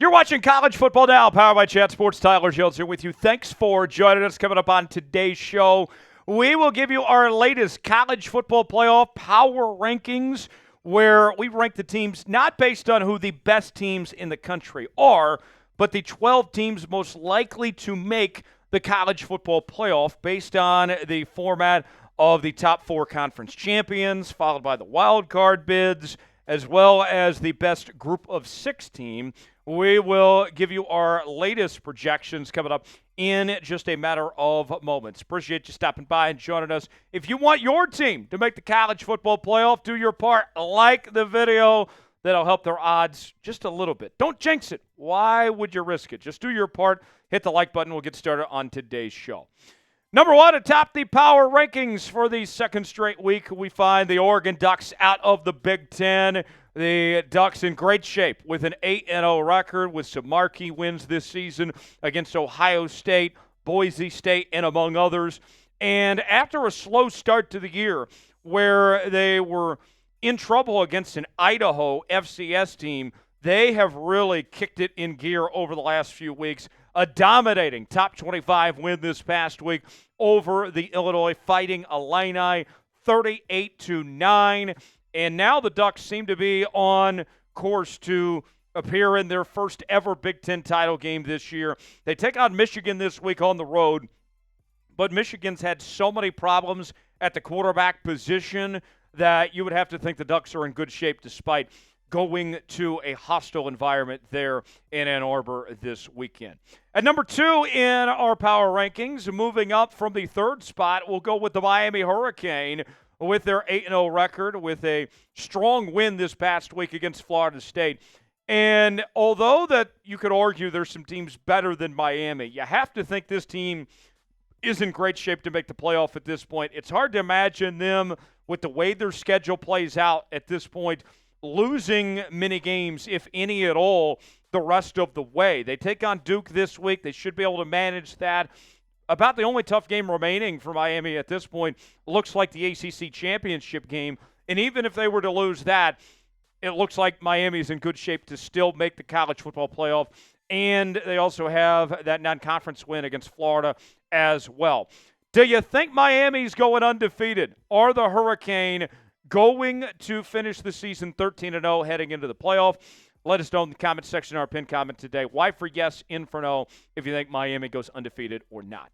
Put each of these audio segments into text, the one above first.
You're watching College Football Now, powered by Chat Sports. Tyler Jones here with you. Thanks for joining us. Coming up on today's show, we will give you our latest college football playoff power rankings, where we rank the teams not based on who the best teams in the country are, but the 12 teams most likely to make the college football playoff based on the format of the top four conference champions, followed by the wild card bids, as well as the best group of six team. We will give you our latest projections coming up in just a matter of moments. Appreciate you stopping by and joining us. If you want your team to make the college football playoff, do your part. Like the video. That'll help their odds just a little bit. Don't jinx it. Why would you risk it? Just do your part. Hit the like button. We'll get started on today's show. Number one, atop the power rankings for the second straight week, we find the Oregon Ducks out of the Big Ten. The Ducks in great shape with an 8-0 record with some marquee wins this season against Ohio State, Boise State, and among others. And after a slow start to the year where they were in trouble against an Idaho FCS team, they have really kicked it in gear over the last few weeks. A dominating top 25 win this past week over the Illinois Fighting Illini, 38-9. And now the Ducks seem to be on course to appear in their first ever Big Ten title game this year. They take on Michigan this week on the road, but Michigan's had so many problems at the quarterback position that you would have to think the Ducks are in good shape despite going to a hostile environment there in Ann Arbor this weekend. At number two in our power rankings, moving up from the third spot, we'll go with the Miami Hurricane with their 8-0 record, with a strong win this past week against Florida State. And although that you could argue there's some teams better than Miami, you have to think this team is in great shape to make the playoff at this point. It's hard to imagine them, with the way their schedule plays out at this point, losing many games, if any at all, the rest of the way. They take on Duke this week. They should be able to manage that. About the only tough game remaining for Miami at this point looks like the ACC championship game. And even if they were to lose that, it looks like Miami's in good shape to still make the college football playoff. And they also have that non-conference win against Florida as well. Do you think Miami's going undefeated? Are the Hurricane going to finish the season 13-0 heading into the playoff? Let us know in the comment section, our pinned comment today. Y for yes, in for no, if you think Miami goes undefeated or not.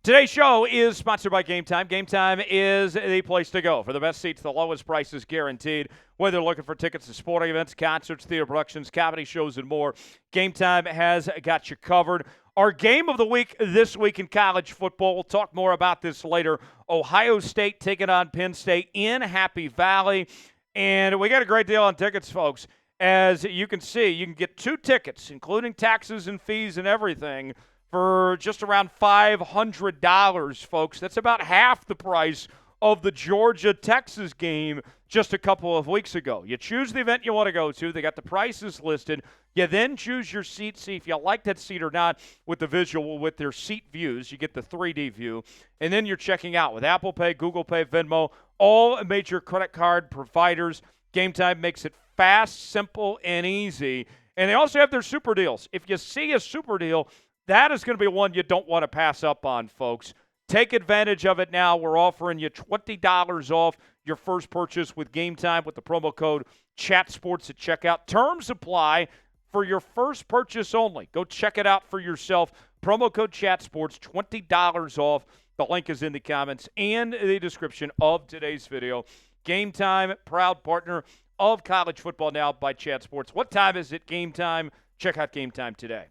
Today's show is sponsored by Game Time. Game Time is the place to go for the best seats, the lowest prices guaranteed. Whether you're looking for tickets to sporting events, concerts, theater productions, comedy shows, and more, Game Time has got you covered. Our game of the week this week in college football, we'll talk more about this later. Ohio State taking on Penn State in Happy Valley. And we got a great deal on tickets, folks. As you can see, you can get 2 tickets, including taxes and fees and everything, for just around $500, folks. That's about half the price of the Georgia-Texas game just a couple of weeks ago. You choose the event you want to go to. They got the prices listed. You then choose your seat, see if you like that seat or not with the visual, with their seat views. You get the 3D view. And then you're checking out with Apple Pay, Google Pay, Venmo, all major credit card providers. Game Time makes it fast, simple, and easy. And they also have their super deals. If you see a super deal, that is going to be one you don't want to pass up on, folks. Take advantage of it now. We're offering you $20 off your first purchase with Game Time with the promo code ChatSports at checkout. Terms apply for your first purchase only. Go check it out for yourself. Promo code ChatSports, $20 off. The link is in the comments and the description of today's video. Game Time, proud partner of College Football Now by Chat Sports. What time is it? Game Time. Check out Game Time today.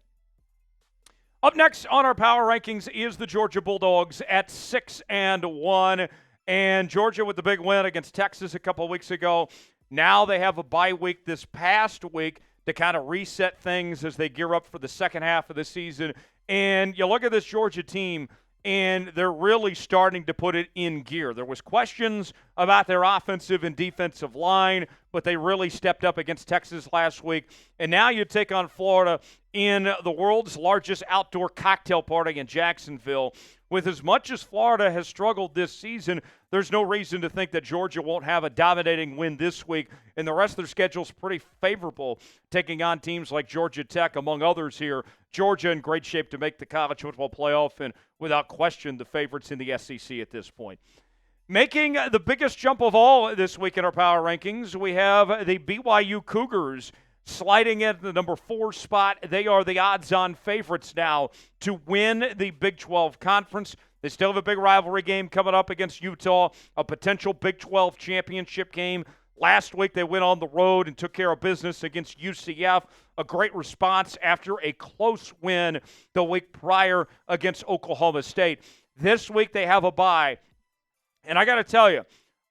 Up next on our power rankings is the Georgia Bulldogs at 6-1. And Georgia with the big win against Texas a couple of weeks ago. Now they have a bye week this past week to kind of reset things as they gear up for the second half of the season. And you look at this Georgia team, and they're really starting to put it in gear. There was questions about their offensive and defensive line, but they really stepped up against Texas last week. And now you take on Florida in the world's largest outdoor cocktail party in Jacksonville. With as much as Florida has struggled this season, there's no reason to think that Georgia won't have a dominating win this week, and the rest of their schedule is pretty favorable, taking on teams like Georgia Tech, among others here. Georgia in great shape to make the college football playoff, and without question, the favorites in the SEC at this point. Making the biggest jump of all this week in our power rankings, we have the BYU Cougars sliding into the number 4 spot. They are the odds-on favorites now to win the Big 12 Conference. They still have a big rivalry game coming up against Utah, a potential Big 12 championship game. Last week they went on the road and took care of business against UCF. A great response after a close win the week prior against Oklahoma State. This week they have a bye. And I got to tell you,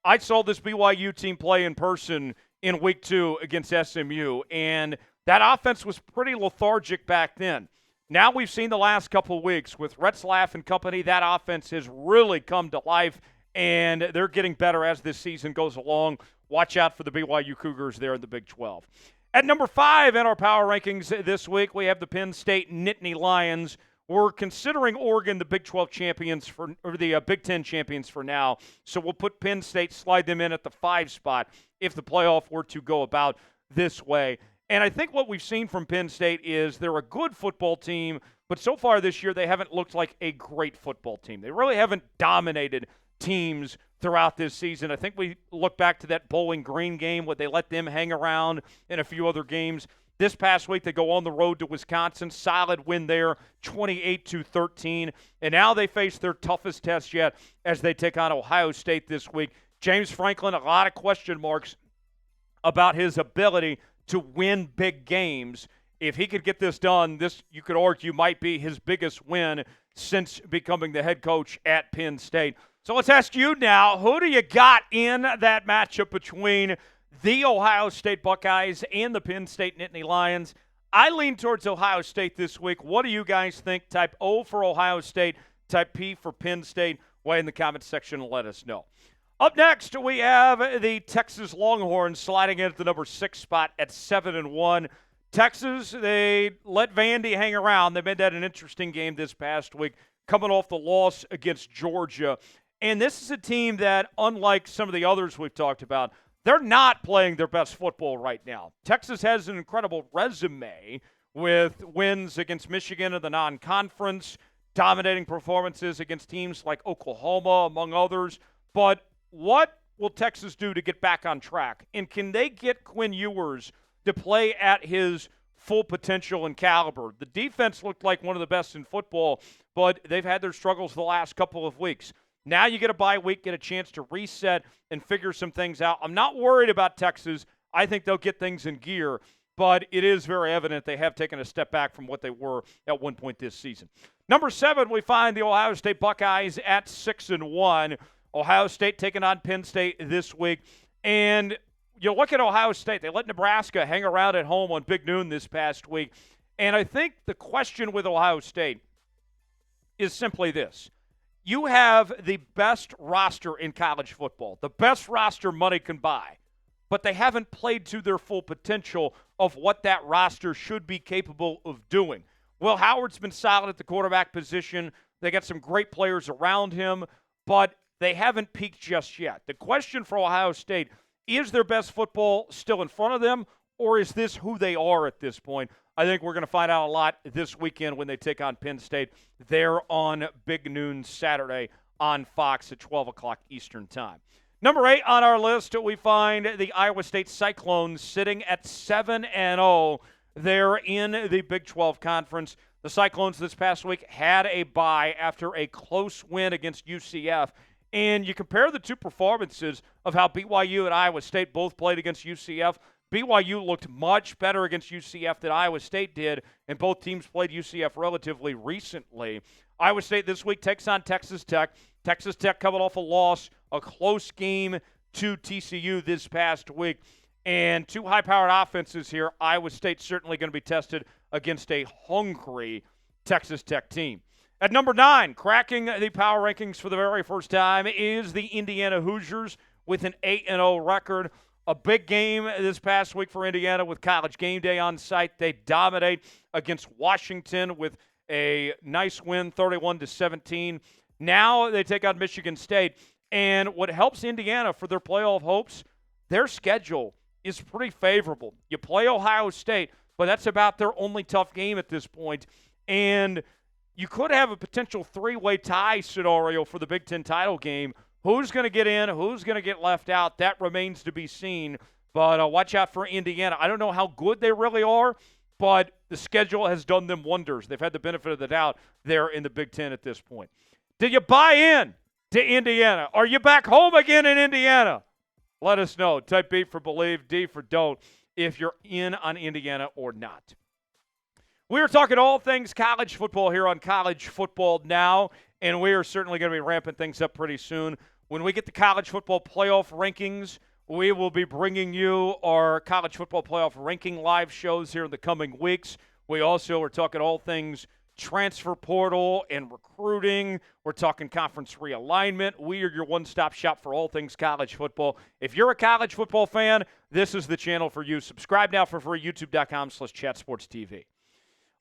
I saw this BYU team play in person in week 2 against SMU, and that offense was pretty lethargic back then. Now we've seen the last couple of weeks with Retzlaff and company, that offense has really come to life, and they're getting better as this season goes along. Watch out for the BYU Cougars there in the Big 12. At number 5 in our power rankings this week, we have the Penn State Nittany Lions. We're considering Oregon the Big 12 champions or the Big 10 champions for now, so we'll put Penn State, slide them in at the 5 spot if the playoff were to go about this way. And I think what we've seen from Penn State is they're a good football team, but so far this year they haven't looked like a great football team. They really haven't dominated teams throughout this season. I think we look back to that Bowling Green game where they let them hang around in a few other games. This past week, they go on the road to Wisconsin. Solid win there, 28-13. And now they face their toughest test yet as they take on Ohio State this week. James Franklin, a lot of question marks about his ability to win big games. If he could get this done, this, you could argue, might be his biggest win since becoming the head coach at Penn State. So let's ask you now, who do you got in that matchup between the Ohio State Buckeyes and the Penn State Nittany Lions? I lean towards Ohio State this week. What do you guys think? Type O for Ohio State, type P for Penn State. Weigh in the comments section and let us know. Up next, we have the Texas Longhorns sliding in at the number 6 spot at 7-1. Texas, they let Vandy hang around. They made that an interesting game this past week, coming off the loss against Georgia. And this is a team that, unlike some of the others we've talked about, they're not playing their best football right now. Texas has an incredible resume with wins against Michigan in the non-conference, dominating performances against teams like Oklahoma, among others. But what will Texas do to get back on track? And can they get Quinn Ewers to play at his full potential and caliber? The defense looked like one of the best in football, but they've had their struggles the last couple of weeks. Now you get a bye week, get a chance to reset and figure some things out. I'm not worried about Texas. I think they'll get things in gear, but it is very evident they have taken a step back from what they were at one point this season. Number 7, we find the Ohio State Buckeyes at 6-1. Ohio State taking on Penn State this week. And you look at Ohio State. They let Nebraska hang around at home on Big Noon this past week. And I think the question with Ohio State is simply this. You have the best roster in college football, the best roster money can buy, but they haven't played to their full potential of what that roster should be capable of doing. Will Howard's been solid at the quarterback position. They got some great players around him, but they haven't peaked just yet. The question for Ohio State, is their best football still in front of them, or is this who they are at this point? I think we're going to find out a lot this weekend when they take on Penn State there on Big Noon Saturday on Fox at 12 o'clock Eastern Time. Number 8 on our list, we find the Iowa State Cyclones sitting at 7-0 there in the Big 12 Conference. The Cyclones this past week had a bye after a close win against UCF. And you compare the two performances of how BYU and Iowa State both played against UCF. BYU looked much better against UCF than Iowa State did, and both teams played UCF relatively recently. Iowa State this week takes on Texas Tech. Texas Tech coming off a loss, a close game to TCU this past week. And two high-powered offenses here. Iowa State certainly going to be tested against a hungry Texas Tech team. At number 9, cracking the power rankings for the very first time is the Indiana Hoosiers with an 8-0 record. a big game this past week for Indiana with College Game Day on site. They dominate against Washington with a nice win, 31-17. Now they take on Michigan State. And what helps Indiana for their playoff hopes, their schedule is pretty favorable. You play Ohio State, but that's about their only tough game at this point. And you could have a potential three-way tie scenario for the Big Ten title game. Who's going to get in? Who's going to get left out? That remains to be seen. But watch out for Indiana. I don't know how good they really are, but the schedule has done them wonders. They've had the benefit of the doubt there in the Big Ten at this point. Did you buy in to Indiana? Are you back home again in Indiana? Let us know. Type B for believe, D for don't, if you're in on Indiana or not. We are talking all things college football here on College Football Now, and we are certainly going to be ramping things up pretty soon. When we get the college football playoff rankings, we will be bringing you our college football playoff ranking live shows here in the coming weeks. We also are talking all things transfer portal and recruiting. We're talking conference realignment. We are your one-stop shop for all things college football. If you're a college football fan, this is the channel for you. Subscribe now for free, youtube.com/chatsportstv.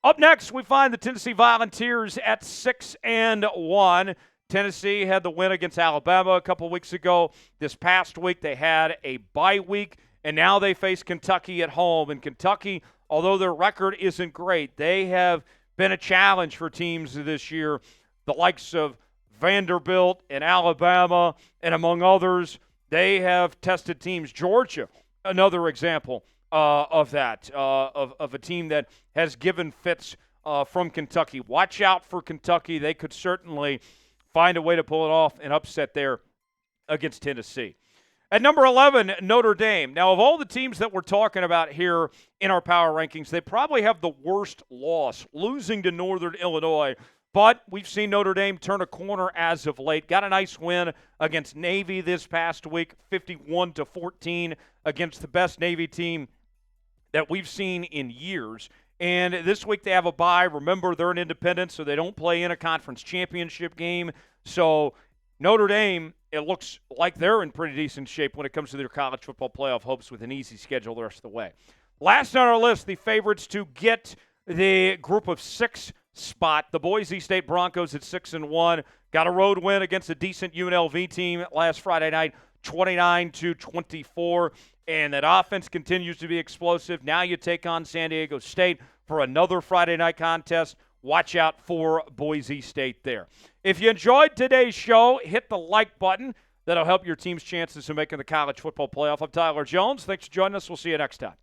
Up next, we find the Tennessee Volunteers at 6-1. Tennessee had the win against Alabama a couple weeks ago. This past week, they had a bye week, and now they face Kentucky at home. And Kentucky, although their record isn't great, they have been a challenge for teams this year, the likes of Vanderbilt and Alabama, and among others, they have tested teams. Georgia, another example of that, of a team that has given fits from Kentucky. Watch out for Kentucky. They could certainly find a way to pull it off and upset there against Tennessee. At number 11, Notre Dame. Now, of all the teams that we're talking about here in our power rankings, they probably have the worst loss, losing to Northern Illinois. But we've seen Notre Dame turn a corner as of late. Got a nice win against Navy this past week, 51-14 against the best Navy team that we've seen in years. And this week they have a bye. Remember, they're an independent, so they don't play in a conference championship game. So Notre Dame, it looks like they're in pretty decent shape when it comes to their college football playoff hopes with an easy schedule the rest of the way. Last on our list, the favorites to get the group of 6 spot, the Boise State Broncos at 6-1. Got a road win against a decent UNLV team last Friday night, 29-24. And that offense continues to be explosive. Now you take on San Diego State for another Friday night contest. Watch out for Boise State there. If you enjoyed today's show, hit the like button. That'll help your team's chances of making the college football playoff. I'm Tyler Jones. Thanks for joining us. We'll see you next time.